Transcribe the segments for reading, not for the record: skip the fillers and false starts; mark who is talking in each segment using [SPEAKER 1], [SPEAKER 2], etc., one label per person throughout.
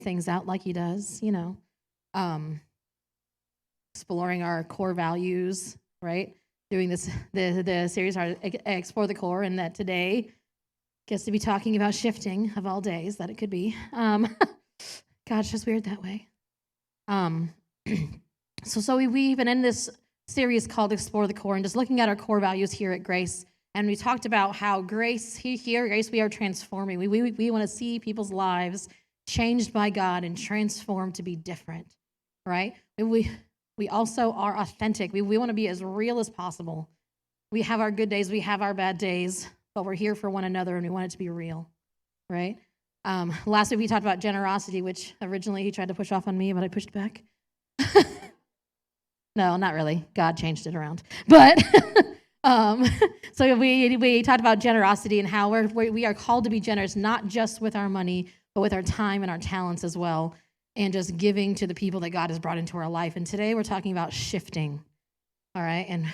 [SPEAKER 1] things out like he does, um, exploring our core values, right? Doing the series, Explore the Core, and that today gets to be talking about shifting of all days that it could be. Gosh, just weird that way. Um, so we've been in this series called Explore the Core and just looking at our core values here at Grace. And we talked about how Grace, here at Grace, we are transforming. We want to see people's lives changed by God and transformed to be different, right? We also are authentic. We want to be as real as possible. We have our good days, we have our bad days, but we're here for one another and we want it to be real, right? Last week we talked about generosity, which originally he tried to push off on me, but I pushed back. No, not really. God changed it around. But so we talked about generosity and how we are called to be generous, not just with our money, but with our time and our talents as well, and just giving to the people that God has brought into our life. And today we're talking about shifting, all right? And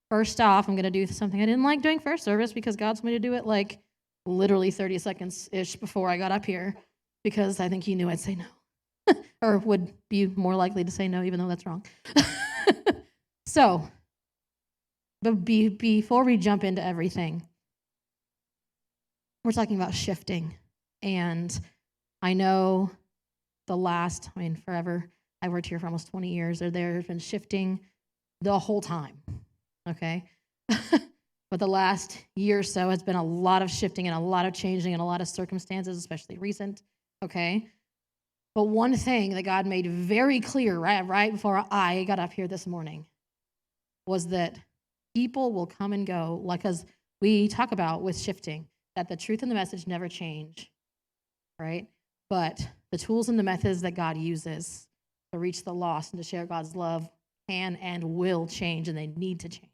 [SPEAKER 1] first off, I'm going to do something I didn't like doing first service because God told me to do it like literally 30 seconds-ish before I got up here because I think he knew I'd say no. Or would be more likely to say no, even though that's wrong. So, but before we jump into everything, we're talking about shifting. And I know forever, I worked here for almost 20 years, there's been shifting the whole time, okay? But the last year or so has been a lot of shifting and a lot of changing and a lot of circumstances, especially recent, okay? But one thing that God made very clear right before I got up here this morning was that people will come and go, like as we talk about with shifting, that the truth and the message never change, right? But the tools and the methods that God uses to reach the lost and to share God's love can and will change, and they need to change.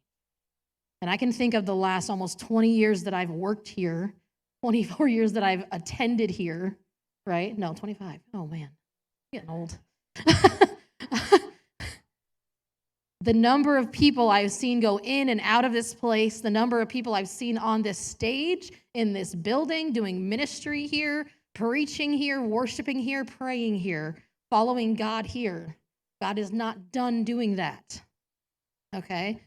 [SPEAKER 1] And I can think of the last almost 20 years that I've worked here, 24 years that I've attended here, right? No, 25. Oh, man. I'm getting old. The number of people I've seen go in and out of this place, the number of people I've seen on this stage, in this building, doing ministry here, preaching here, worshiping here, praying here, following God here. God is not done doing that, okay?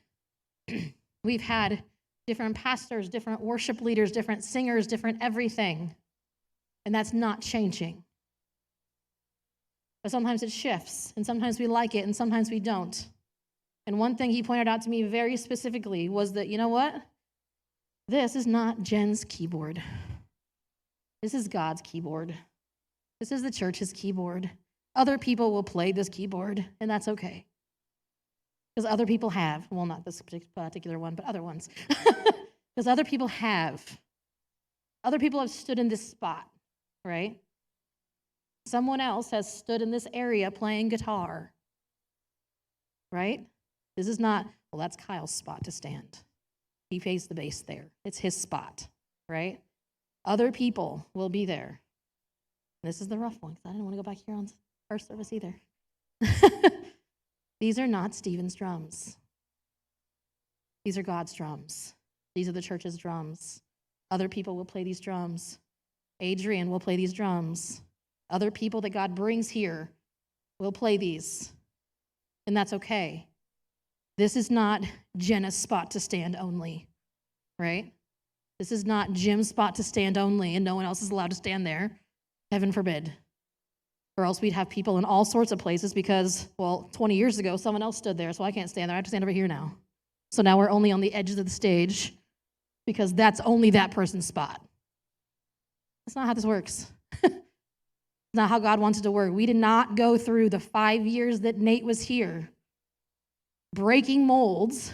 [SPEAKER 1] We've had different pastors, different worship leaders, different singers, different everything, and that's not changing. But sometimes it shifts, and sometimes we like it, and sometimes we don't. And one thing he pointed out to me very specifically was that, you know what? This is not Jen's keyboard. This is God's keyboard. This is the church's keyboard. Other people will play this keyboard, and that's okay. Because other people have. Well, not this particular one, but other ones. Because other people have. Other people have stood in this spot, right? Someone else has stood in this area playing guitar, right? This is not, well, that's Kyle's spot to stand. He plays the bass there. It's his spot, right? Other people will be there. This is the rough one, because I didn't want to go back here on first service either. These are not Stephen's drums. These are God's drums. These are the church's drums. Other people will play these drums. Adrian will play these drums. Other people that God brings here will play these. And that's okay. This is not Jenna's spot to stand only, right? This is not Jim's spot to stand only, and no one else is allowed to stand there. Heaven forbid. Or else we'd have people in all sorts of places because, well, 20 years ago, someone else stood there, so I can't stand there. I have to stand over here now. So now we're only on the edges of the stage because that's only that person's spot. That's not how this works. It's not how God wants it to work. We did not go through the 5 years that Nate was here breaking molds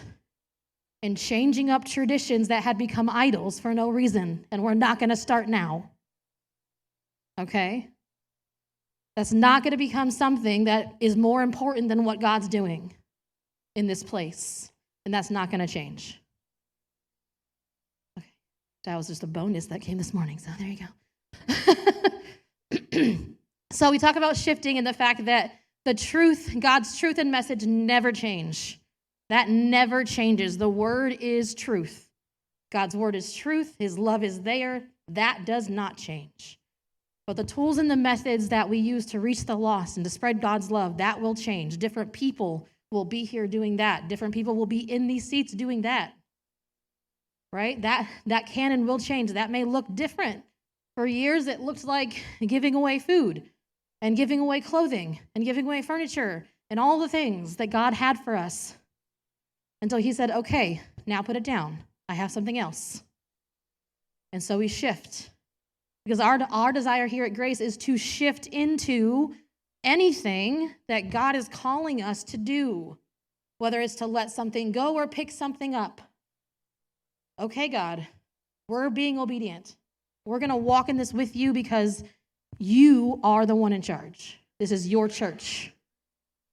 [SPEAKER 1] and changing up traditions that had become idols for no reason, and we're not going to start now. Okay? That's not going to become something that is more important than what God's doing in this place, and that's not going to change. Okay, that was just a bonus that came this morning, so there you go. So we talk about shifting and the fact that the truth, God's truth and message never change. That never changes. The word is truth. God's word is truth. His love is there. That does not change. But the tools and the methods that we use to reach the lost and to spread God's love, that will change. Different people will be here doing that. Different people will be in these seats doing that. Right? That can and will change. That may look different. For years, it looked like giving away food and giving away clothing and giving away furniture and all the things that God had for us. Until he said, okay, now put it down. I have something else. And so we shift. Because our desire here at Grace is to shift into anything that God is calling us to do, whether it's to let something go or pick something up. Okay, God, we're being obedient. We're going to walk in this with you because you are the one in charge. This is your church.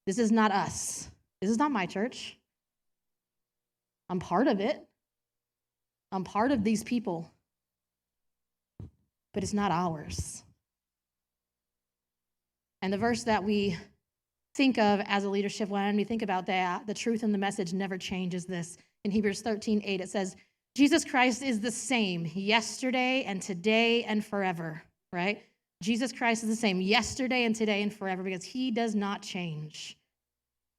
[SPEAKER 1] This is not us. This is not my church. I'm part of it. I'm part of these people. But it's not ours. And the verse that we think of as a leadership, when we think about that, the truth and the message never changes this. In Hebrews 13:8, it says, Jesus Christ is the same yesterday and today and forever, right? Jesus Christ is the same yesterday and today and forever because he does not change.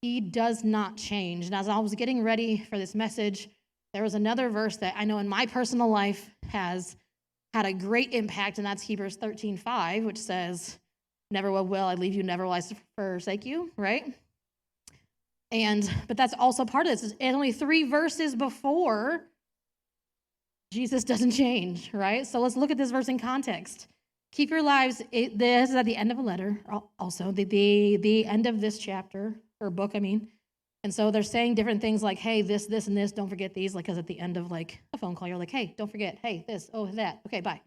[SPEAKER 1] He does not change. And as I was getting ready for this message, there was another verse that I know in my personal life has had a great impact, and that's Hebrews 13:5, which says, never will I leave you, never will I forsake you, right? But that's also part of this. It's only 3 verses before Jesus doesn't change, right? So let's look at this verse in context. Keep your lives, this is at the end of a letter, also, the end of this chapter, or book, I mean. And so they're saying different things like, hey, this, and this, don't forget these, like, because at the end of, like, a phone call, you're like, hey, don't forget, hey, this, oh, that, okay, bye.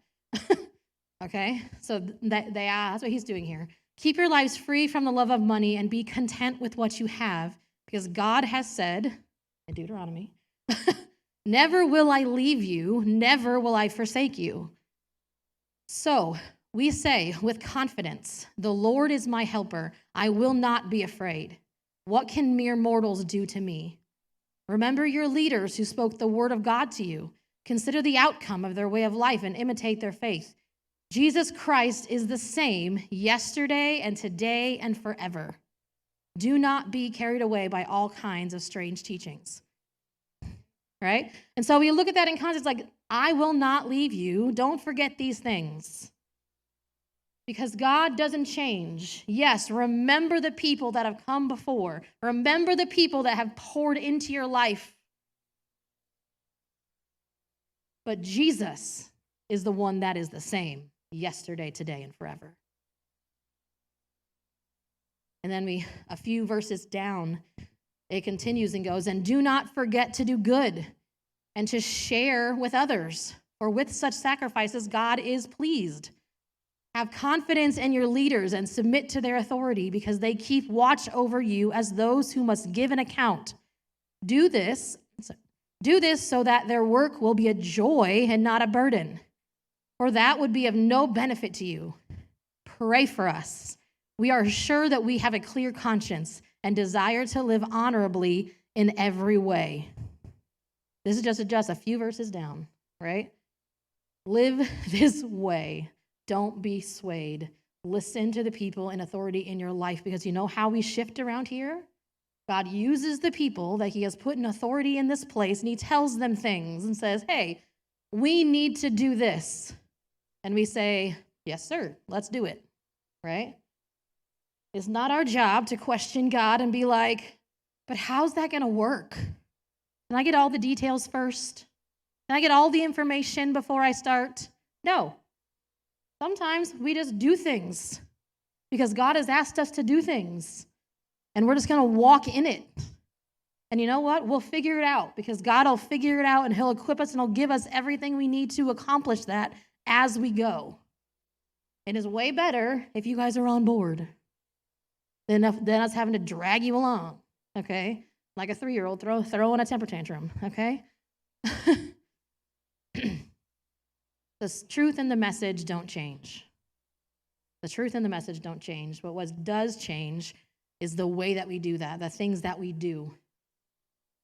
[SPEAKER 1] Okay, so that's what he's doing here. Keep your lives free from the love of money and be content with what you have, because God has said, in Deuteronomy, never will I leave you, never will I forsake you. So we say with confidence, the Lord is my helper. I will not be afraid. What can mere mortals do to me? Remember your leaders who spoke the word of God to you. Consider the outcome of their way of life and imitate their faith. Jesus Christ is the same yesterday and today and forever. Do not be carried away by all kinds of strange teachings. Right? And so we look at that in context like, I will not leave you. Don't forget these things. Because God doesn't change. Yes, remember the people that have come before. Remember the people that have poured into your life. But Jesus is the one that is the same yesterday, today, and forever. And then a few verses down, it continues and goes, and do not forget to do good and to share with others, for with such sacrifices God is pleased. Have confidence in your leaders and submit to their authority because they keep watch over you as those who must give an account. Do this so that their work will be a joy and not a burden, for that would be of no benefit to you. Pray for us. We are sure that we have a clear conscience and desire to live honorably in every way. This is just a few verses down, right? Live this way. Don't be swayed. Listen to the people in authority in your life, because you know how we shift around here? God uses the people that he has put in authority in this place, and he tells them things and says, hey, we need to do this. And we say, yes, sir, let's do it, right? It's not our job to question God and be like, but how's that going to work? Can I get all the details first? Can I get all the information before I start? No. Sometimes we just do things because God has asked us to do things, and we're just going to walk in it. And you know what? We'll figure it out because God will figure it out, and he'll equip us, and he'll give us everything we need to accomplish that as we go. It is way better if you guys are on board than us having to drag you along, okay? Like a 3-year-old throwing a temper tantrum, okay? The truth and the message don't change. The truth and the message don't change. But what does change is the way that we do that, the things that we do,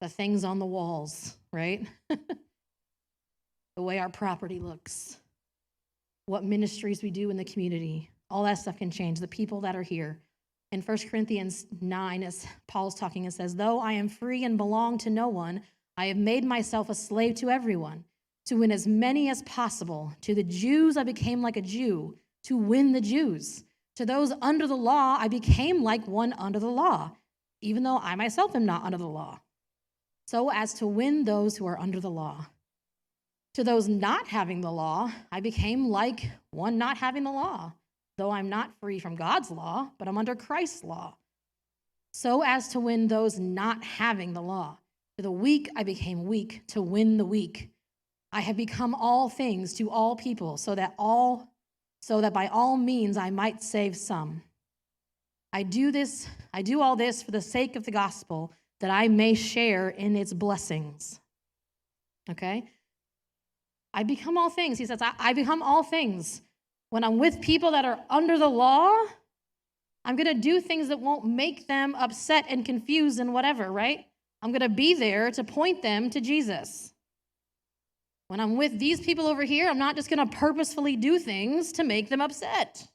[SPEAKER 1] the things on the walls, right? The way our property looks, what ministries we do in the community. All that stuff can change. The people that are here. In 1 Corinthians 9, as Paul's talking, it says, though I am free and belong to no one, I have made myself a slave to everyone, to win as many as possible. To the Jews, I became like a Jew, to win the Jews. To those under the law, I became like one under the law, even though I myself am not under the law, so as to win those who are under the law. To those not having the law, I became like one not having the law, though I'm not free from God's law, but I'm under Christ's law, so as to win those not having the law. To the weak, I became weak to win the weak. I have become all things to all people, so that by all means I might save some. I do all this for the sake of the gospel, that I may share in its blessings. Okay? I become all things. He says, I become all things. When I'm with people that are under the law, I'm going to do things that won't make them upset and confused and whatever, right? I'm going to be there to point them to Jesus. When I'm with these people over here, I'm not just going to purposefully do things to make them upset.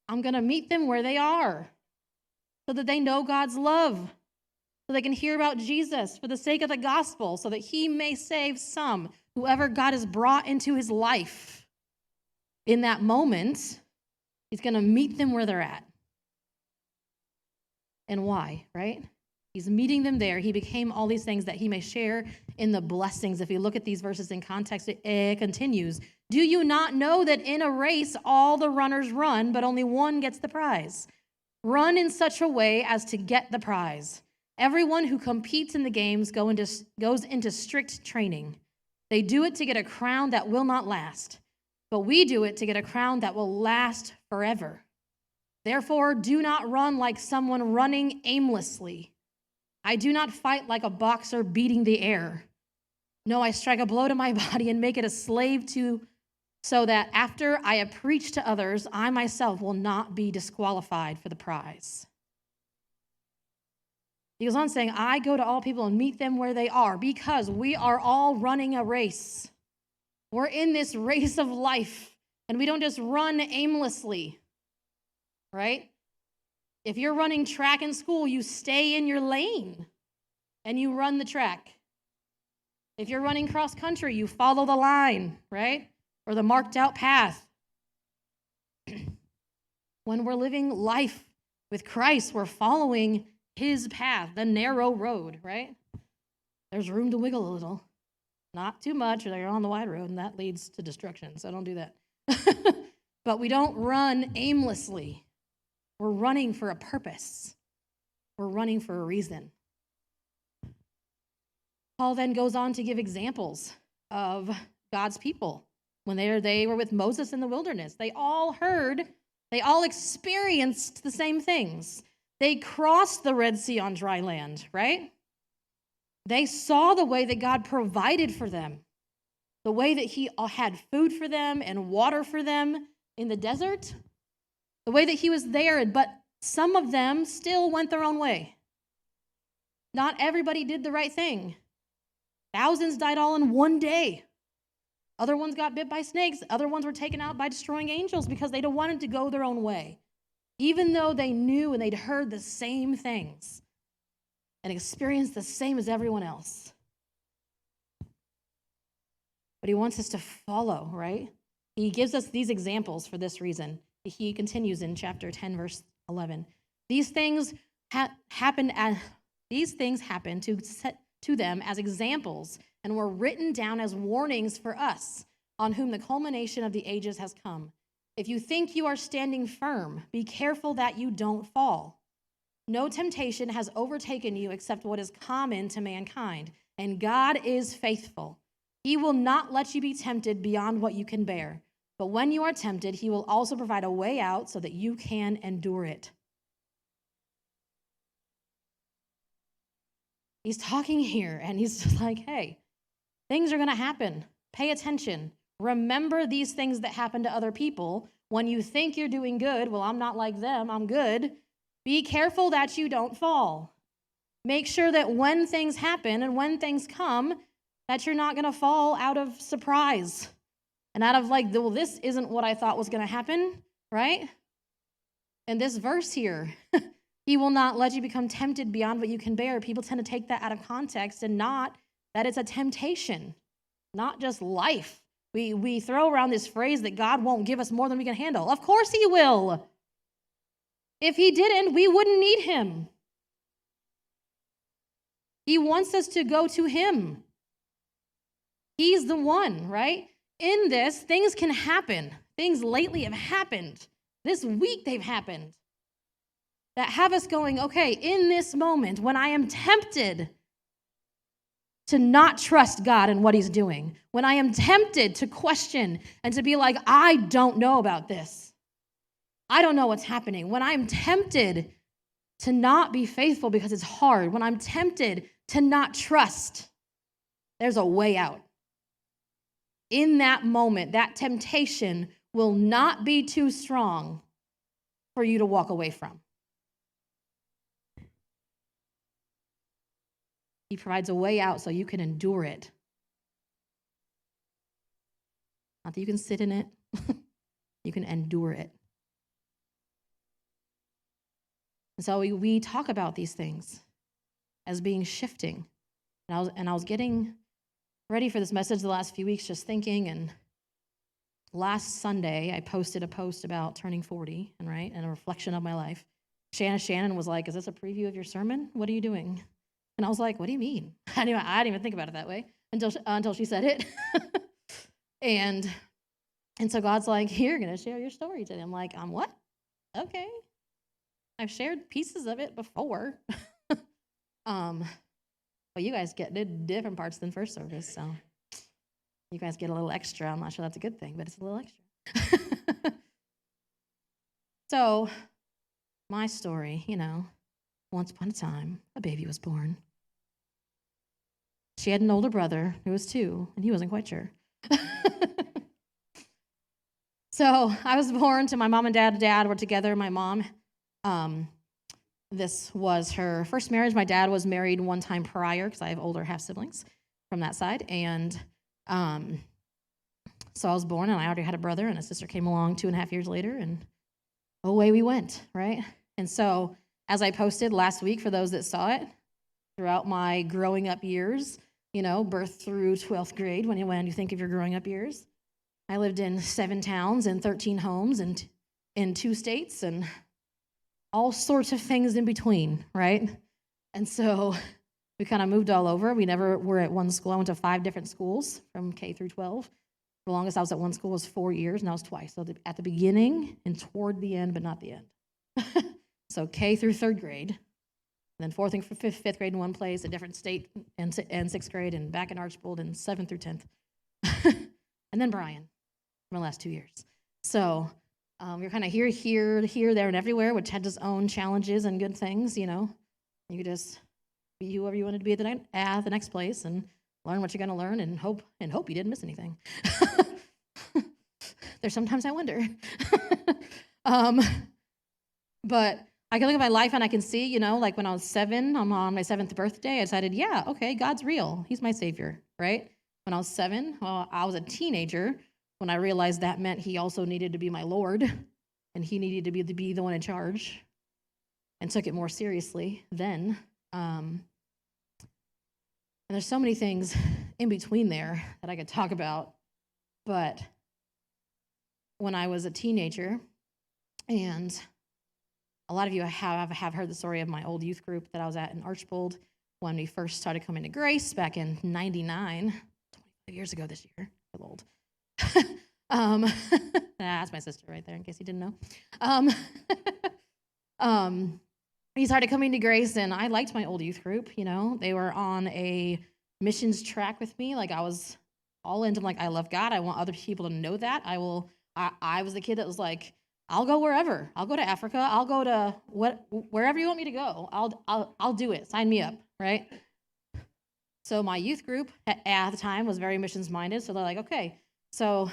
[SPEAKER 1] I'm going to meet them where they are so that they know God's love, so they can hear about Jesus for the sake of the gospel, so that he may save some, whoever God has brought into his life. In that moment, he's going to meet them where they're at. And why, right? He's meeting them there. He became all these things that he may share in the blessings. If you look at these verses in context, it continues. Do you not know that in a race all the runners run, but only one gets the prize? Run in such a way as to get the prize. Everyone who competes in the games goes into strict training. They do it to get a crown that will not last, but we do it to get a crown that will last forever. Therefore, do not run like someone running aimlessly. I do not fight like a boxer beating the air. No, I strike a blow to my body and make it a slave to, so that after I have preached to others, I myself will not be disqualified for the prize. He goes on saying, I go to all people and meet them where they are, because we are all running a race. We're in this race of life, and we don't just run aimlessly, right? If you're running track in school, you stay in your lane and you run the track. If you're running cross country, you follow the line, right? Or the marked out path. When we're living life with Christ, we're following his path, the narrow road, right? There's room to wiggle a little. Not too much, or you're on the wide road, and that leads to destruction, so don't do that. But we don't run aimlessly. We're running for a purpose. We're running for a reason. Paul then goes on to give examples of God's people. When they were with Moses in the wilderness, they all experienced the same things. They crossed the Red Sea on dry land, right? They saw the way that God provided for them, the way that he had food for them and water for them in the desert, the way that he was there, but some of them still went their own way. Not everybody did the right thing. Thousands died all in one day. Other ones got bit by snakes. Other ones were taken out by destroying angels because they wanted to go their own way, even though they knew and they'd heard the same things and experienced the same as everyone else. But he wants us to follow, right? He gives us these examples for this reason. He continues in chapter 10, verse 11. These things happened to them as examples and were written down as warnings for us, on whom the culmination of the ages has come. If you think you are standing firm, be careful that you don't fall. No temptation has overtaken you except what is common to mankind, and God is faithful. He will not let you be tempted beyond what you can bear. But when you are tempted, he will also provide a way out so that you can endure it. He's talking here, and he's just like, hey, things are going to happen. Pay attention. Remember these things that happen to other people. When you think you're doing good, well, I'm not like them, I'm good. Be careful that you don't fall. Make sure that when things happen and when things come, that you're not going to fall out of surprise And out of like, well, this isn't what I thought was going to happen, right? And this verse here, he will not let you become tempted beyond what you can bear. People tend to take that out of context and not that it's a temptation, not just life. We throw around this phrase that God won't give us more than we can handle. Of course he will. If he didn't, we wouldn't need him. He wants us to go to him. He's the one, right? In this, things can happen. Things lately have happened. This week they've happened that have us going, okay, in this moment when I am tempted to not trust God and what he's doing, when I am tempted to question and to be like, I don't know about this. I don't know what's happening. When I'm tempted to not be faithful because it's hard, when I'm tempted to not trust, there's a way out. In that moment, that temptation will not be too strong for you to walk away from. He provides a way out so you can endure it. Not that you can sit in it, you can endure it. And so we talk about these things as being shifting. And I was getting ready for this message the last few weeks, just thinking, and last Sunday I posted a post about turning 40, and a reflection of my life. Shannon was like, "Is this a preview of your sermon? What are you doing?" And I was like, "What do you mean?" I didn't even think about it that way until she said it. and so God's like, "You're gonna share your story today." I'm like, "I'm what? Okay. I've shared pieces of it before." But you guys get different parts than first service, so you guys get a little extra. I'm not sure that's a good thing, but it's a little extra. So, my story, once upon a time, a baby was born. She had an older brother who was 2, and he wasn't quite sure. So, I was born to my mom and dad. Dad were together. My mom, this was her first marriage. My dad was married one time prior because I have older half-siblings from that side. And so I was born, and I already had a brother, and a sister came along 2.5 years later, and away we went, right? And so as I posted last week, for those that saw it, throughout my growing up years, birth through 12th grade, when you think of your growing up years, I lived in 7 towns and 13 homes and in 2 states and all sorts of things in between, right? And so we kind of moved all over. We never were at one school. I went to 5 different schools from K through 12. The longest I was at one school was 4 years, and I was twice. So at the beginning and toward the end, but not the end. So K through 3rd grade, and then 4th and 5th grade in one place, a different state, and 6th grade, and back in Archbold, and 7th through 10th. And then Bryan, for the last 2 years. So you're kind of here, there, and everywhere, which had its own challenges and good things, You could just be whoever you wanted to be at the next place and learn what you're going to learn and hope you didn't miss anything. There's sometimes I wonder. But I can look at my life and I can see, like when I was 7, on my 7th birthday, I decided, yeah, okay, God's real. He's my savior, right? When I was 7, I was a teenager when I realized that meant he also needed to be my Lord, and he needed to be the one in charge, and took it more seriously then. And there's so many things in between there that I could talk about, but when I was a teenager, and a lot of you have heard the story of my old youth group that I was at in Archbold when we first started coming to Grace back in 99, 25 years ago this year. I feel old. That's my sister right there, in case you didn't know. We started coming to Grace, and I liked my old youth group. They were on a missions track with me. Like, I was all into, like, I love God. I want other people to know that. I was the kid that was like, I'll go wherever. I'll go to Africa. I'll go to wherever you want me to go. I'll do it. Sign me up, right? So my youth group at the time was very missions minded. So they're like, okay, so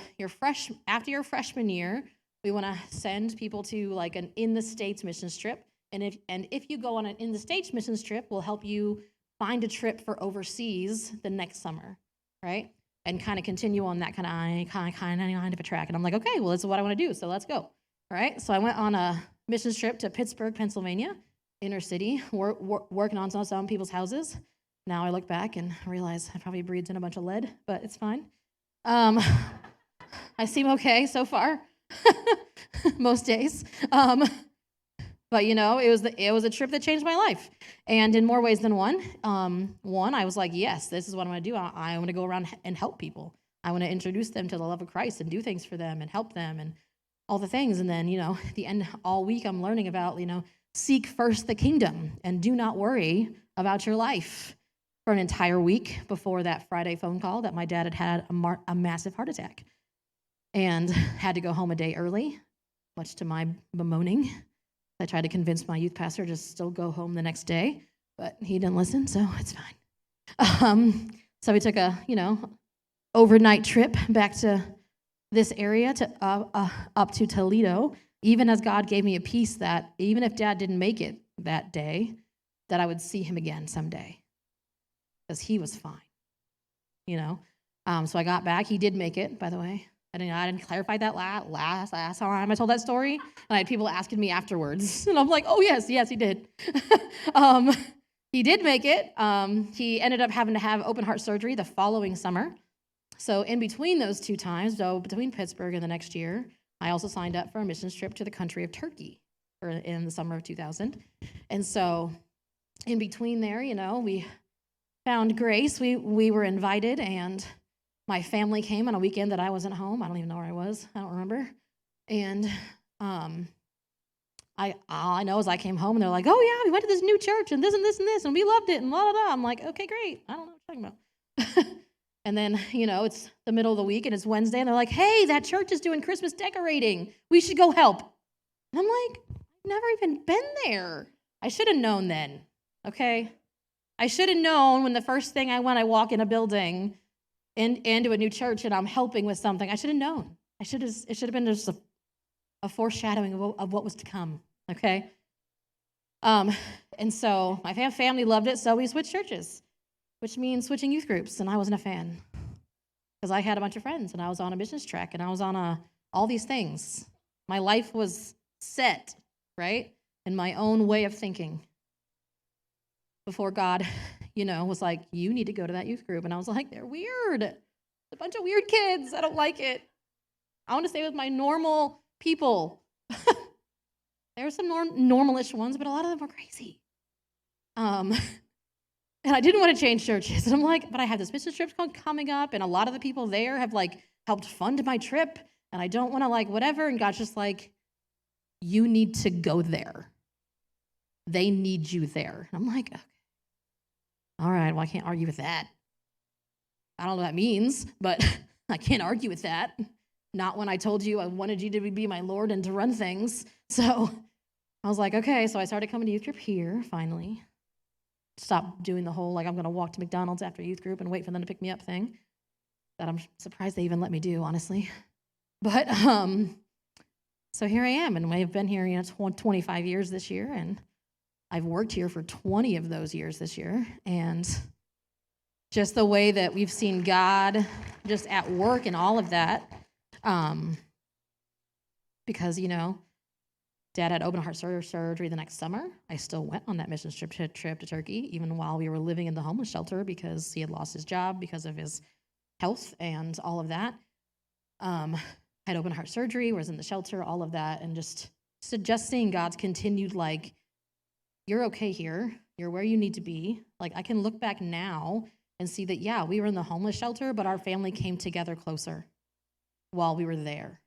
[SPEAKER 1] after your freshman year, we want to send people to like an in the States missions trip. And if you go on an in the States missions trip, we'll help you find a trip for overseas the next summer, right? and kind of continue on that kind of a track. And I'm like, okay, well, this is what I want to do, so let's go. All right, so I went on a missions trip to Pittsburgh, Pennsylvania, inner city, working on some people's houses. Now I look back and realize I probably breathed in a bunch of lead, but it's fine. I seem okay so far, most days. But it was a trip that changed my life, and in more ways than one. One, I was like, yes, this is what I'm going to do. I want to go around and help people. I want to introduce them to the love of Christ and do things for them and help them and all the things. And then, at the end, all week, I'm learning about, seek first the kingdom and do not worry about your life for an entire week before that Friday phone call that my dad had a massive heart attack and had to go home a day early, much to my bemoaning. I tried to convince my youth pastor to still go home the next day, but he didn't listen, so it's fine. So we took a, overnight trip back to this area, to up to Toledo, even as God gave me a peace that even if Dad didn't make it that day, that I would see him again someday, because he was fine, So I got back. He did make it, by the way. I didn't clarify that last time I told that story, and I had people asking me afterwards, and I'm like, oh, yes, he did. He did make it. He ended up having to have open heart surgery the following summer. So in between those two times, between Pittsburgh and the next year, I also signed up for a missions trip to the country of Turkey in the summer of 2000. And so in between there, we found grace. We were invited, and my family came on a weekend that I wasn't home. I don't even know where I was. I don't remember. And all I know is I came home, and they're like, oh, yeah, we went to this new church, and this and this and this, and we loved it, and la, la, la. I'm like, okay, great. I don't know what you're talking about. And then, it's the middle of the week, and it's Wednesday, and they're like, hey, that church is doing Christmas decorating. We should go help. And I'm like, I've never even been there. I should have known then, okay? I should have known when the first thing I walk in a building into a new church and I'm helping with something. I should have known. It should have been just a foreshadowing of what was to come, okay? And so my family loved it, so we switched churches, which means switching youth groups, and I wasn't a fan because I had a bunch of friends, and I was on a business track, and I was on all these things. My life was set, right, in my own way of thinking before God, was like, you need to go to that youth group. And I was like, they're weird. It's a bunch of weird kids. I don't like it. I want to stay with my normal people. There were some normalish ones, but a lot of them were crazy. And I didn't want to change churches. And I'm like, but I have this business trip coming up, and a lot of the people there have, helped fund my trip, and I don't want to, whatever. And God's just like, you need to go there. They need you there. And I'm like, okay. All right, well, I can't argue with that. I don't know what that means, but I can't argue with that. Not when I told you I wanted you to be my Lord and to run things. So I was like, okay. So I started coming to youth group here, finally. Stop doing the whole, I'm going to walk to McDonald's after youth group and wait for them to pick me up thing. That I'm surprised they even let me do, honestly. But so here I am, and I've been here, 25 years this year, and I've worked here for 20 of those years this year, and just the way that we've seen God just at work and all of that, because, Dad had open heart surgery the next summer. I still went on that mission trip to Turkey, even while we were living in the homeless shelter, because he had lost his job because of his health and all of that. Had open heart surgery, was in the shelter, all of that, and just seeing God's continued, you're okay here. You're where you need to be. I can look back now and see that, yeah, we were in the homeless shelter, but our family came together closer while we were there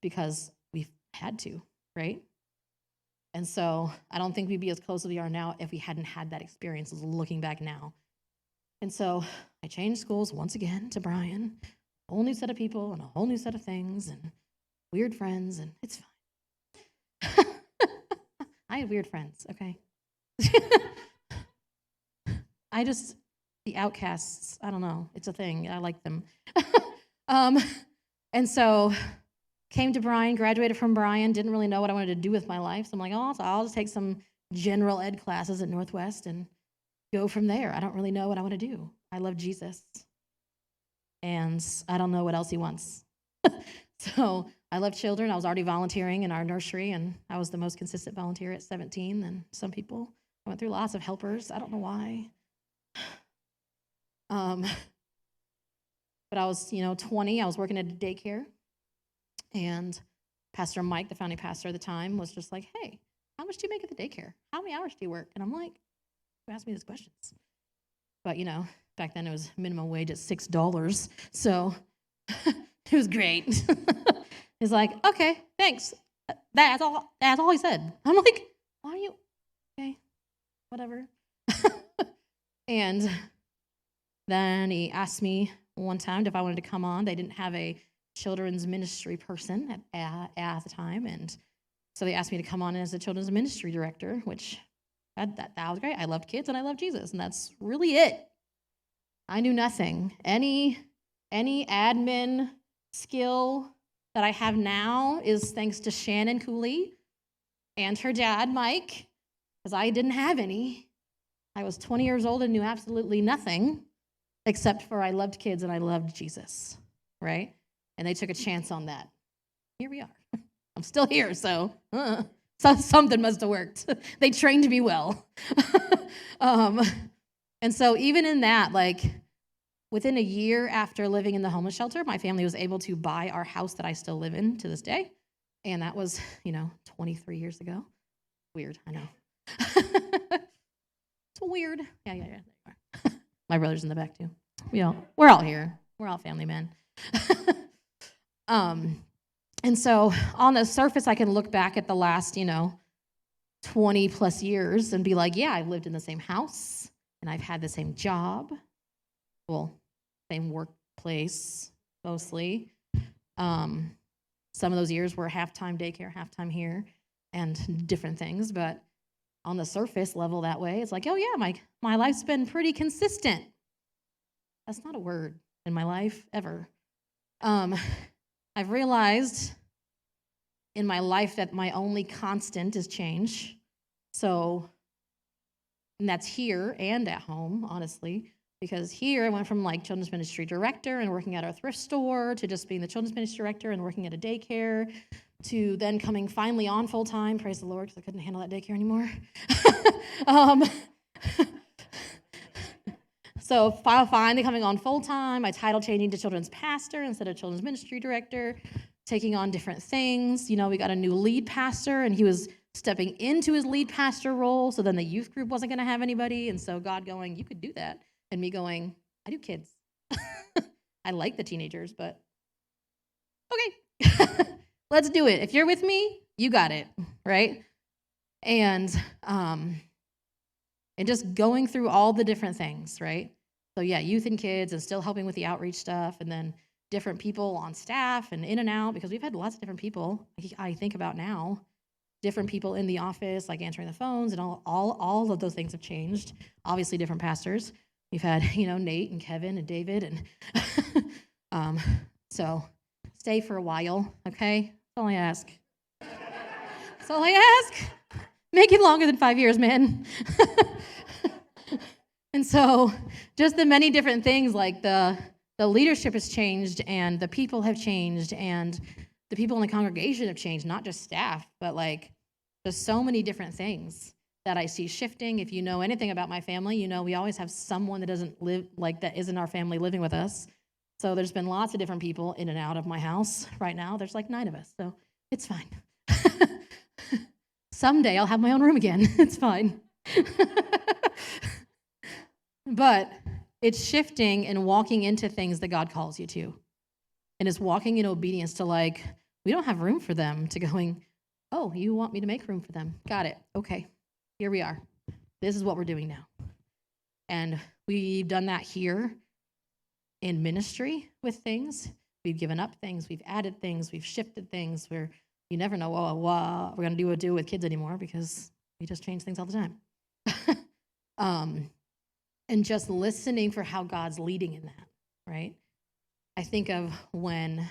[SPEAKER 1] because we had to, right? And so I don't think we'd be as close as we are now if we hadn't had that experience looking back now. And so I changed schools once again to Brian, a whole new set of people and a whole new set of things and weird friends, and it's fine. I had weird friends, okay? The outcasts, I don't know. It's a thing. I like them. And so came to Bryan, graduated from Bryan, didn't really know what I wanted to do with my life. So I'm like, oh, so I'll just take some general ed classes at Northwest and go from there. I don't really know what I want to do. I love Jesus. and I don't know what else he wants. So I love children. I was already volunteering in our nursery, and I was the most consistent volunteer at 17 than some people. I went through lots of helpers. I don't know why. But I was, 20. I was working at a daycare, and Pastor Mike, the founding pastor at the time, was just like, hey, how much do you make at the daycare? How many hours do you work? And I'm like, who asked me these questions? But, back then it was minimum wage at $6. So it was great. He's like, okay, thanks. That's all he said. I'm like, why are you, okay, whatever. And then he asked me one time if I wanted to come on. They didn't have a children's ministry person at the time, and so they asked me to come on as a children's ministry director, which that was great. I loved kids and I loved Jesus, and that's really it. I knew nothing. Any admin skill that I have now is thanks to Shannon Cooley and her dad, Mike, because I didn't have any. I was 20 years old and knew absolutely nothing except for I loved kids and I loved Jesus, right? And they took a chance on that. Here we are. I'm still here, so something must have worked. They trained me well. And so even in that, like within a year after living in the homeless shelter, my family was able to buy our house that I still live in to this day. And that was, 23 years ago. Weird, I know. It's weird. Yeah. There you are. My brother's in the back too. We're all here. We're all family men. And so on the surface, I can look back at the last, 20 plus years and be like, yeah, I've lived in the same house and I've had the same job. Well, same workplace mostly. Some of those years were half-time daycare, half-time here, and different things. But on the surface level that way, it's like, oh yeah, my life's been pretty consistent. That's not a word in my life ever. I've realized in my life that my only constant is change. So, and that's here and at home, honestly, because here I went from like children's ministry director and working at our thrift store to just being the children's ministry director and working at a daycare to then coming finally on full time, praise the Lord, because I couldn't handle that daycare anymore. So finally coming on full time, my title changing to children's pastor instead of children's ministry director, taking on different things. We got a new lead pastor, and he was stepping into his lead pastor role, so then the youth group wasn't going to have anybody, and so God going, you could do that, and me going, I do kids. I like the teenagers, but okay, let's do it. If you're with me, you got it, right? And just going through all the different things, right? So yeah, youth and kids and still helping with the outreach stuff, and then different people on staff and in and out, because we've had lots of different people. I think about now, different people in the office, like answering the phones, and all of those things have changed. Obviously, different pastors. We've had, Nate and Kevin and David, and so stay for a while, okay? That's all I ask. That's all I ask. Make it longer than 5 years, man. And so just the many different things, like the leadership has changed, and the people have changed, and the people in the congregation have changed, not just staff, but like just so many different things that I see shifting. If you know anything about my family, we always have someone that doesn't live, like that isn't our family, living with us. So there's been lots of different people in and out of my house. Right now, there's like 9 of us, so it's fine. Someday I'll have my own room again. It's fine. But it's shifting and walking into things that God calls you to. And it's walking in obedience to, like, we don't have room for them, to going, oh, you want me to make room for them? Got it. Okay, here we are. This is what we're doing now. And we've done that here in ministry with things. We've given up things. We've added things. We've shifted things. You never know what we're going to do with kids anymore, because we just change things all the time. And just listening for how God's leading in that, right? I think of when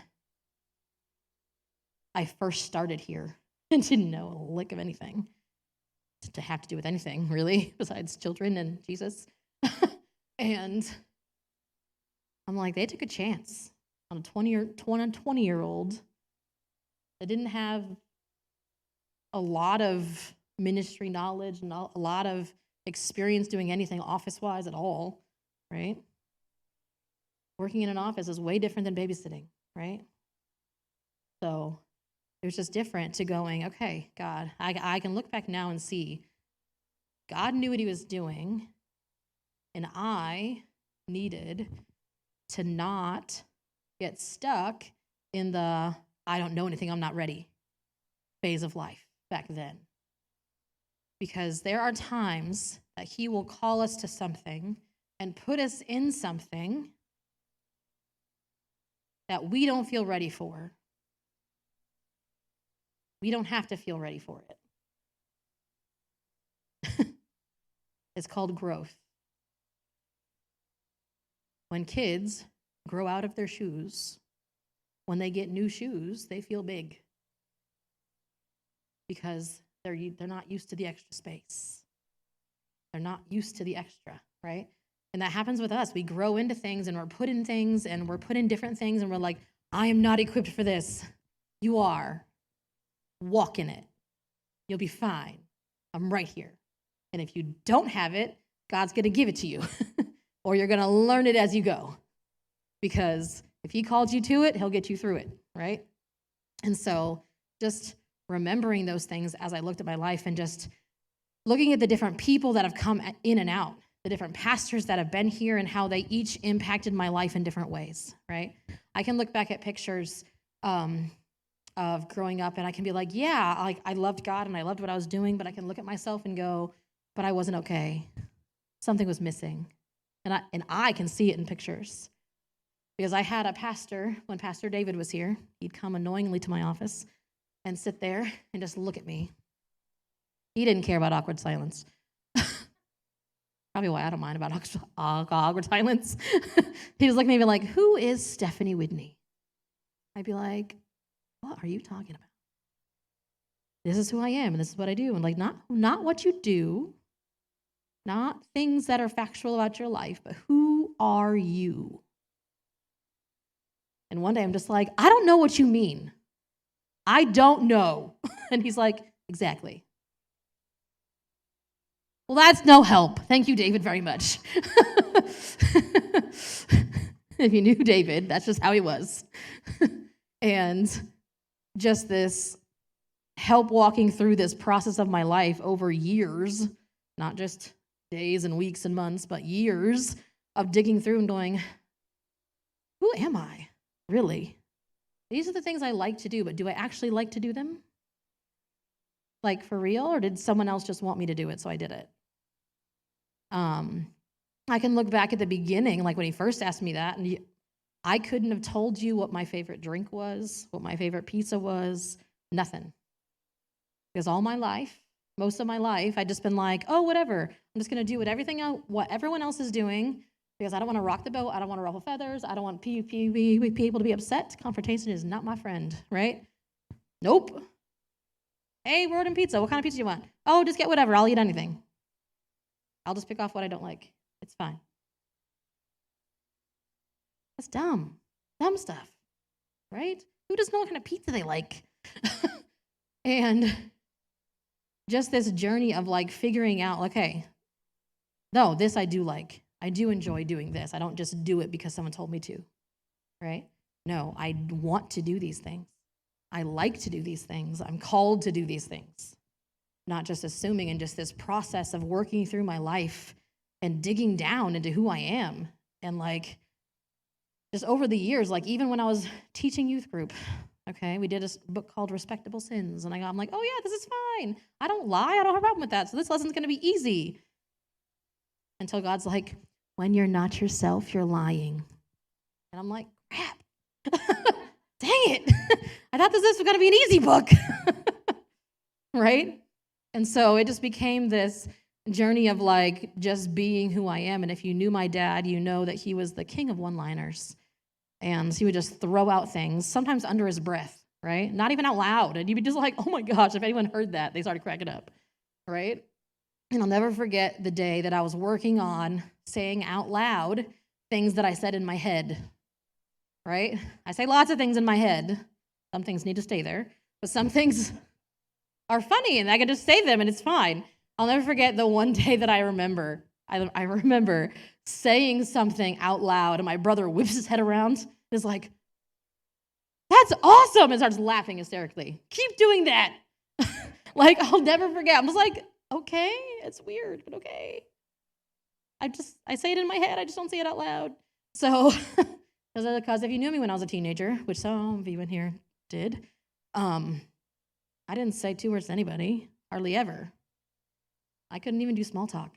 [SPEAKER 1] I first started here and didn't know a lick of anything to have to do with anything, really, besides children and Jesus. And I'm like, they took a chance on a 20-year-old that didn't have a lot of ministry knowledge and a lot of experience doing anything office-wise at all, right? Working in an office is way different than babysitting, right? So it was just different to going, okay, God, I can look back now and see God knew what he was doing, and I needed to not get stuck in the I don't know anything, I'm not ready phase of life back then. Because there are times that he will call us to something and put us in something that we don't feel ready for. We don't have to feel ready for it. It's called growth. When kids grow out of their shoes, when they get new shoes, they feel big because they're not used to the extra space. They're not used to the extra, right? And that happens with us. We grow into things and we're put in things and we're put in different things and we're like, I am not equipped for this. You are. Walk in it. You'll be fine. I'm right here. And if you don't have it, God's going to give it to you. Or you're going to learn it as you go. Because if he called you to it, he'll get you through it, right? And so just remembering those things as I looked at my life and just looking at the different people that have come in and out, the different pastors that have been here and how they each impacted my life in different ways, right? I can look back at pictures of growing up and I can be like, yeah, I loved God and I loved what I was doing, but I can look at myself and go, but I wasn't okay. Something was missing. And I can see it in pictures. Because I had a pastor, when Pastor David was here, he'd come annoyingly to my office and sit there and just look at me. He didn't care about awkward silence. Probably why I don't mind about awkward silence. He was looking at me like, who is Stephanie Whitney? I'd be like, what are you talking about? This is who I am, and this is what I do. And like, not what you do, not things that are factual about your life, but who are you? And one day I'm just like, I don't know what you mean. I don't know. And he's like, exactly. Well, that's no help. Thank you, David, very much. If you knew David, that's just how he was. And just this help walking through this process of my life over years, not just days and weeks and months, but years of digging through and going, who am I? Really? These are the things I like to do, but do I actually like to do them? Like for real? Or did someone else just want me to do it, so I did it? I can look back at the beginning, like when he first asked me that, and I couldn't have told you what my favorite drink was, what my favorite pizza was, nothing. Because all my life, most of my life, I'd just been like, oh, whatever. I'm just going to do what everyone else is doing, because I don't want to rock the boat. I don't want to ruffle feathers. I don't want people to be upset. Confrontation is not my friend, right? Nope. Hey, we're ordering pizza. What kind of pizza do you want? Oh, just get whatever. I'll eat anything. I'll just pick off what I don't like. It's fine. That's dumb. Dumb stuff, right? Who doesn't know what kind of pizza they like? And just this journey of like figuring out, like, hey, no, this I do like. I do enjoy doing this. I don't just do it because someone told me to, right? No, I want to do these things. I like to do these things. I'm called to do these things. Not just assuming, and just this process of working through my life and digging down into who I am. And like, just over the years, like even when I was teaching youth group, okay, we did a book called Respectable Sins. And I'm like, oh yeah, this is fine. I don't lie. I don't have a problem with that. So this lesson's going to be easy. Until God's like, when you're not yourself, you're lying. And I'm like, crap. Dang it. I thought this was going to be an easy book. Right? And so it just became this journey of like just being who I am. And if you knew my dad, you know that he was the king of one-liners. And he would just throw out things, sometimes under his breath, right? Not even out loud. And you'd be just like, oh my gosh, if anyone heard that, they started cracking up, right? And I'll never forget the day that I was working on saying out loud things that I said in my head, right? I say lots of things in my head. Some things need to stay there, but some things are funny and I can just say them and it's fine. I'll never forget the one day that I remember. I remember saying something out loud and my brother whips his head around and is like, "That's awesome," and starts laughing hysterically. "Keep doing that." Like, I'll never forget. I'm just like, okay, it's weird, but okay. I say it in my head, I just don't say it out loud. So, because if you knew me when I was a teenager, which some of you in here did, I didn't say 2 words to anybody, hardly ever. I couldn't even do small talk.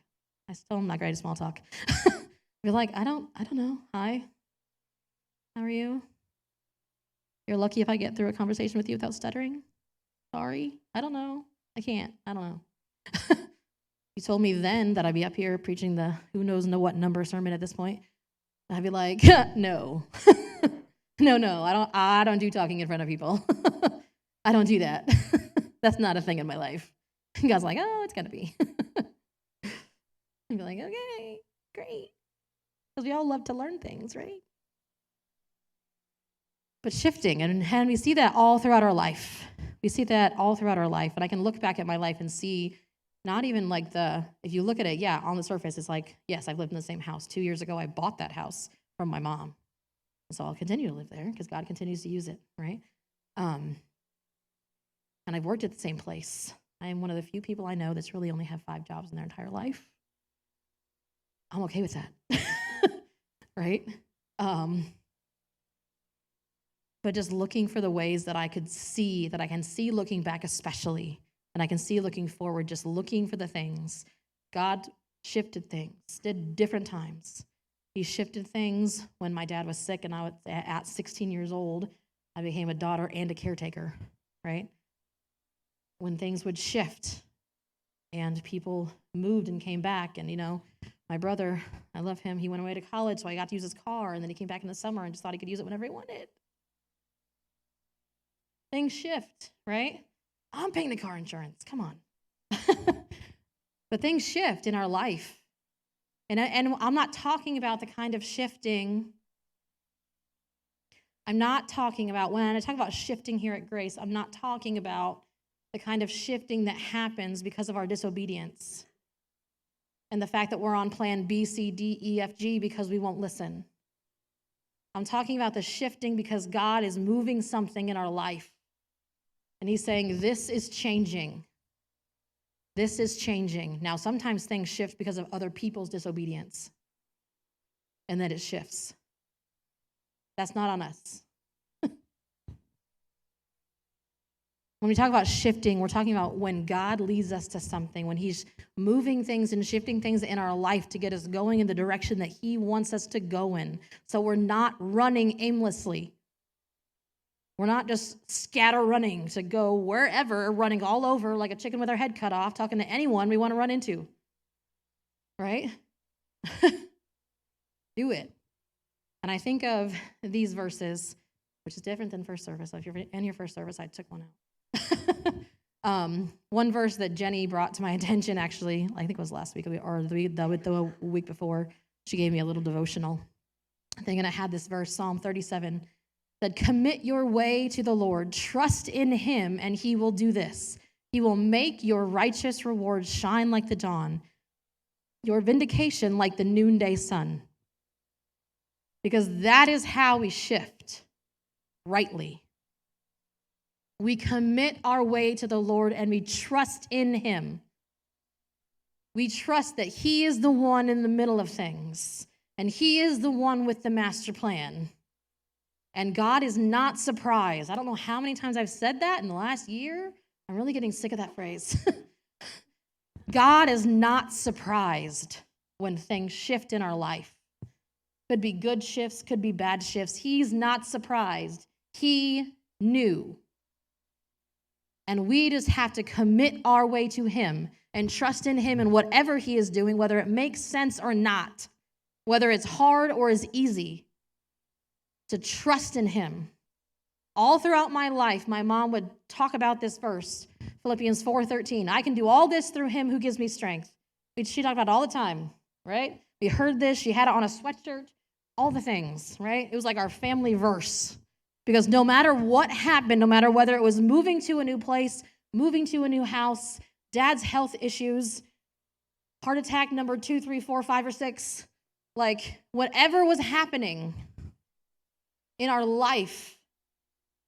[SPEAKER 1] I still am not great at small talk. Be like, I don't know. Hi, how are you? You're lucky if I get through a conversation with you without stuttering. Sorry, I don't know. I can't. I don't know. You told me then that I'd be up here preaching the who knows know what number sermon at this point. I'd be like, no, no, I don't do talking in front of people. I don't do that. That's not a thing in my life. And God's like, oh, it's gotta be. And be like, okay, great. Because we all love to learn things, right? But shifting, and we see that all throughout our life. We see that all throughout our life. And I can look back at my life and see not even like if you look at it, yeah, on the surface, it's like, yes, I've lived in the same house. 2 years ago, I bought that house from my mom. And so I'll continue to live there because God continues to use it, right? And I've worked at the same place. I am one of the few people I know that's really only had 5 jobs in their entire life. I'm okay with that, right? But just looking for the ways that I can see looking back especially, and I can see looking forward, just looking for the things. God shifted things, did different times. He shifted things when my dad was sick and I was at 16 years old. I became a daughter and a caretaker, right? When things would shift and people moved and came back, and my brother, I love him, he went away to college, so I got to use his car, and then he came back in the summer and just thought he could use it whenever he wanted. Things shift, right? I'm paying the car insurance. Come on. But things shift in our life. And I'm not talking about the kind of shifting. I'm not talking about, when I talk about shifting here at Grace, I'm not talking about the kind of shifting that happens because of our disobedience and the fact that we're on plan B, C, D, E, F, G because we won't listen. I'm talking about the shifting because God is moving something in our life. And he's saying, this is changing. This is changing. Now, sometimes things shift because of other people's disobedience. And then it shifts. That's not on us. When we talk about shifting, we're talking about when God leads us to something, when he's moving things and shifting things in our life to get us going in the direction that he wants us to go in. So we're not running aimlessly. We're not just scatter running to go wherever, running all over like a chicken with our head cut off, talking to anyone we want to run into. Right? Do it. And I think of these verses, which is different than first service. So if you're in your first service, I took one out. One verse that Jenny brought to my attention, actually, I think it was last week or the week before, she gave me a little devotional thing, and I had this verse, Psalm 37, that commit your way to the Lord, trust in him, and he will do this. He will make your righteous rewards shine like the dawn, your vindication like the noonday sun. Because that is how we shift rightly. We commit our way to the Lord and we trust in him. We trust that he is the one in the middle of things, and he is the one with the master plan. And God is not surprised. I don't know how many times I've said that in the last year. I'm really getting sick of that phrase. God is not surprised when things shift in our life. Could be good shifts, could be bad shifts. He's not surprised. He knew. And we just have to commit our way to him and trust in him in whatever he is doing, whether it makes sense or not, whether it's hard or is easy. To trust in him. All throughout my life, my mom would talk about this verse, Philippians 4:13. I can do all this through him who gives me strength. She talked about it all the time, right? We heard this. She had it on a sweatshirt. all the things, right? It was like our family verse. Because no matter what happened, no matter whether it was moving to a new place, moving to a new house, dad's health issues, heart attack number 2, 3, 4, 5, or 6, like whatever was happening in our life,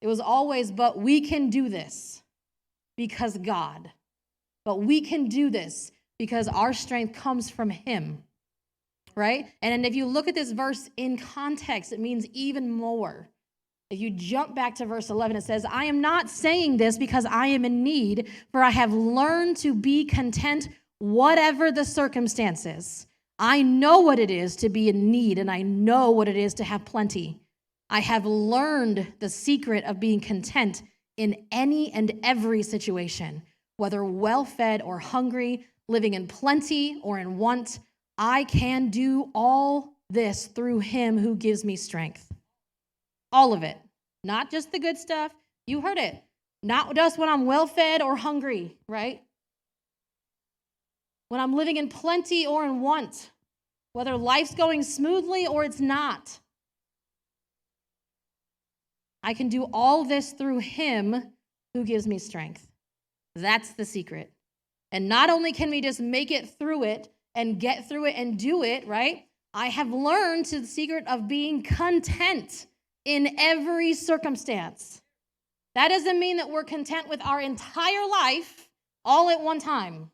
[SPEAKER 1] it was always, but we can do this because God. But we can do this because our strength comes from Him, right? And if you look at this verse in context, it means even more. If you jump back to verse 11, it says, I am not saying this because I am in need, for I have learned to be content whatever the circumstances. I know what it is to be in need, and I know what it is to have plenty. I have learned the secret of being content in any and every situation, whether well-fed or hungry, living in plenty or in want. I can do all this through Him who gives me strength. All of it. Not just the good stuff. You heard it. Not just when I'm well-fed or hungry, right? When I'm living in plenty or in want. Whether life's going smoothly or it's not. I can do all this through Him who gives me strength. That's the secret. And not only can we just make it through it and get through it and do it, right? I have learned the secret of being content in every circumstance. That doesn't mean that we're content with our entire life all at one time.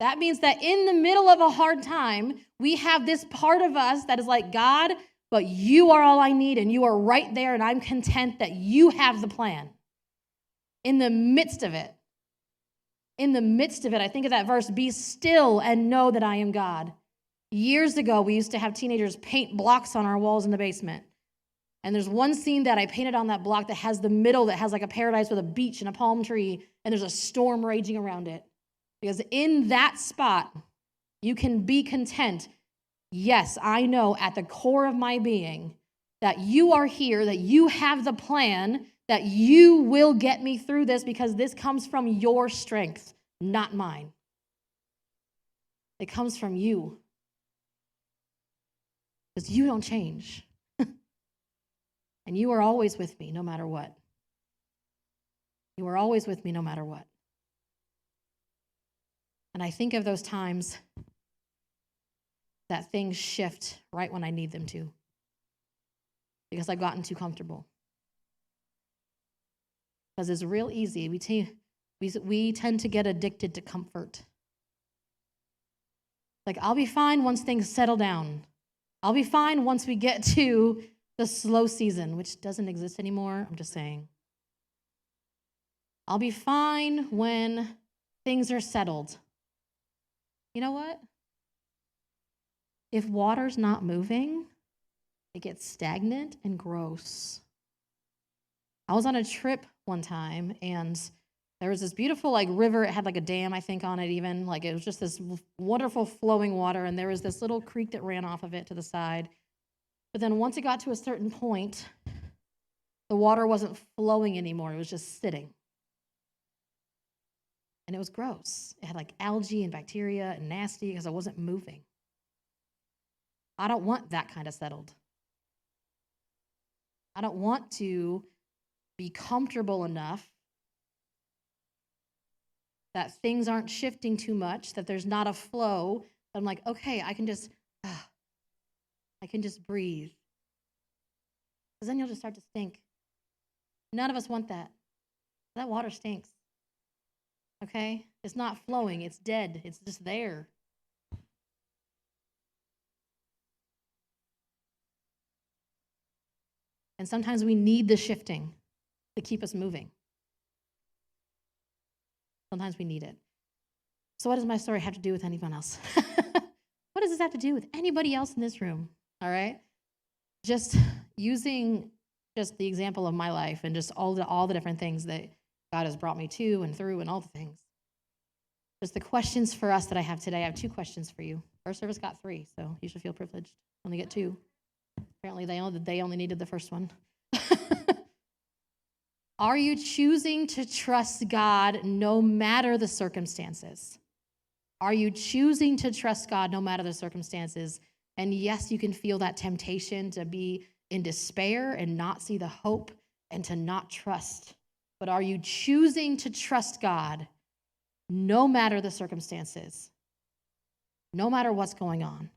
[SPEAKER 1] That means that in the middle of a hard time, we have this part of us that is like, God, but you are all I need, and you are right there, and I'm content that you have the plan. In the midst of it, I think of that verse, be still and know that I am God. Years ago, we used to have teenagers paint blocks on our walls in the basement. And there's one scene that I painted on that block that has the middle that has like a paradise with a beach and a palm tree, and there's a storm raging around it. Because in that spot, you can be content. Yes, I know at the core of my being that you are here, that you have the plan, that you will get me through this because this comes from your strength, not mine. It comes from you. Because you don't change. And you are always with me no matter what. You are always with me no matter what. And I think of those times that things shift right when I need them to. Because I've gotten too comfortable. Because it's real easy. We tend to get addicted to comfort. Like, I'll be fine once things settle down. I'll be fine once we get to the slow season, which doesn't exist anymore. I'm just saying. I'll be fine when things are settled. You know what? If water's not moving, it gets stagnant and gross. I was on a trip one time, and there was this beautiful river. It had a dam, I think, on it even. It was just this wonderful flowing water, and there was this little creek that ran off of it to the side. But then once it got to a certain point, the water wasn't flowing anymore. It was just sitting. And it was gross. It had algae and bacteria and nasty because I wasn't moving. I don't want that kind of settled. I don't want to be comfortable enough that things aren't shifting too much, that there's not a flow. I'm like, okay, I can just breathe. Because then you'll just start to stink. None of us want that. That water stinks. Okay? It's not flowing. It's dead. It's just there. And sometimes we need the shifting to keep us moving. Sometimes we need it. So what does my story have to do with anyone else? What does this have to do with anybody else in this room? All right? Just using just the example of my life and just all the different things that God has brought me to and through and all the things. Just the questions for us that I have today. I have 2 questions for you. First service got 3, so you should feel privileged. Only get 2. Apparently they only needed the first one. Are you choosing to trust God no matter the circumstances? Are you choosing to trust God no matter the circumstances? And yes, you can feel that temptation to be in despair and not see the hope and to not trust. But are you choosing to trust God no matter the circumstances, no matter what's going on,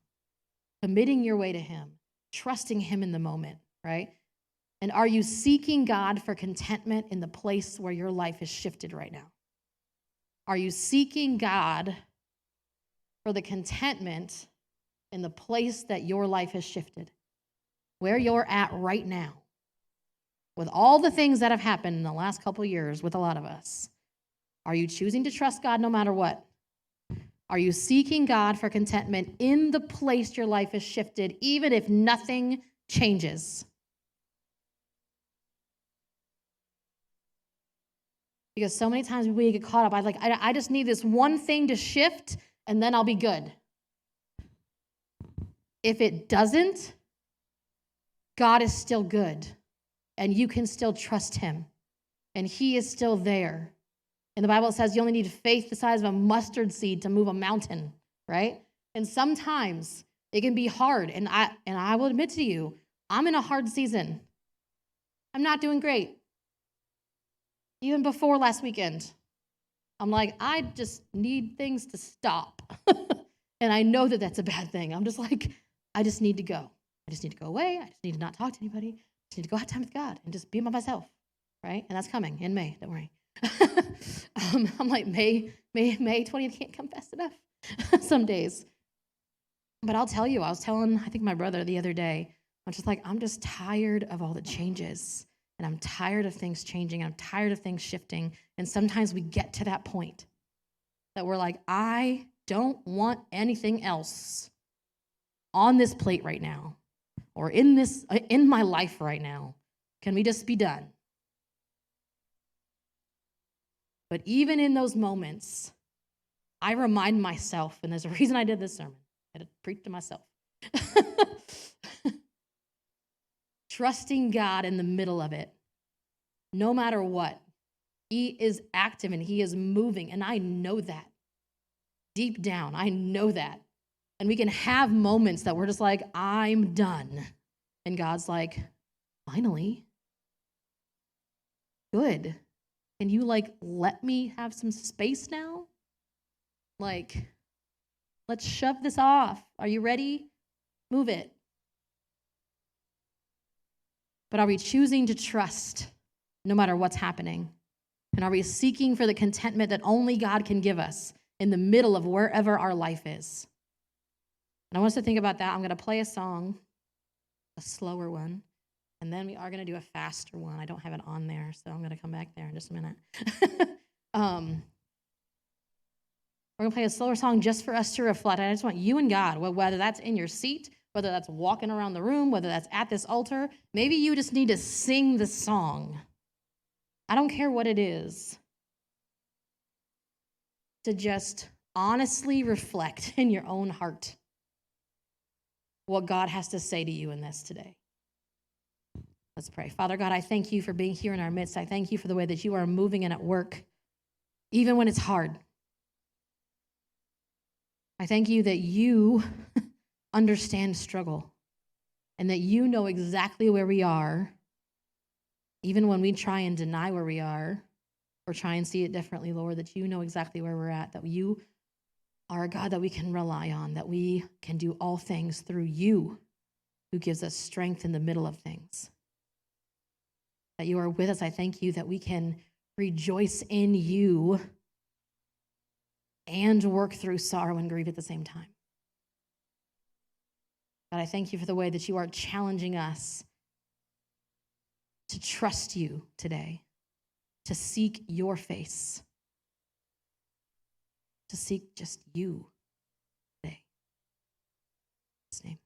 [SPEAKER 1] committing your way to Him, trusting Him in the moment, right? And are you seeking God for contentment in the place where your life is shifted right now? Are you seeking God for the contentment in the place that your life has shifted, where you're at right now, with all the things that have happened in the last couple of years with a lot of us? Are you choosing to trust God no matter what? Are you seeking God for contentment in the place your life is shifted, even if nothing changes? Because so many times we get caught up. I just need this one thing to shift, and then I'll be good. If it doesn't, God is still good, and you can still trust Him, and He is still there. And the Bible says you only need faith the size of a mustard seed to move a mountain, right? And sometimes it can be hard, and I will admit to you, I'm in a hard season. I'm not doing great. Even before last weekend, I'm like, I just need things to stop. And I know that that's a bad thing. I'm just like, I just need to go. I just need to go away. I just need to not talk to anybody. I just need to go have time with God and just be by myself, right? And that's coming in May, don't worry. I'm like, May 20th can't come fast enough some days. But I'll tell you, I was telling, I think my brother the other day, I'm just like, I'm just tired of all the changes. And I'm tired of things changing. I'm tired of things shifting. And sometimes we get to that point that we're like, I don't want anything else on this plate right now or in my life right now. Can we just be done? But even in those moments, I remind myself, and there's a reason I did this sermon. I had to preach to myself. Trusting God in the middle of it, no matter what. He is active and He is moving, and I know that. Deep down, I know that. And we can have moments that we're just like, I'm done. And God's like, finally. Good. Can you let me have some space now? Let's shove this off. Are you ready? Move it. But are we choosing to trust no matter what's happening? And are we seeking for the contentment that only God can give us in the middle of wherever our life is? And I want us to think about that. I'm going to play a song, a slower one, and then we are going to do a faster one. I don't have it on there, so I'm going to come back there in just a minute. We're going to play a slower song just for us to reflect. I just want you and God, whether that's in your seat, whether that's walking around the room, whether that's at this altar, maybe you just need to sing the song. I don't care what it is. To just honestly reflect in your own heart what God has to say to you in this today. Let's pray. Father God, I thank you for being here in our midst. I thank you for the way that you are moving and at work, even when it's hard. I thank you that you understand struggle and that you know exactly where we are, even when we try and deny where we are or try and see it differently, Lord, that you know exactly where we're at, that you are a God that we can rely on, that we can do all things through you who gives us strength in the middle of things. That you are with us. I thank you that we can rejoice in you and work through sorrow and grief at the same time. God, I thank you for the way that you are challenging us to trust you today, to seek your face, to seek just you today. In His name.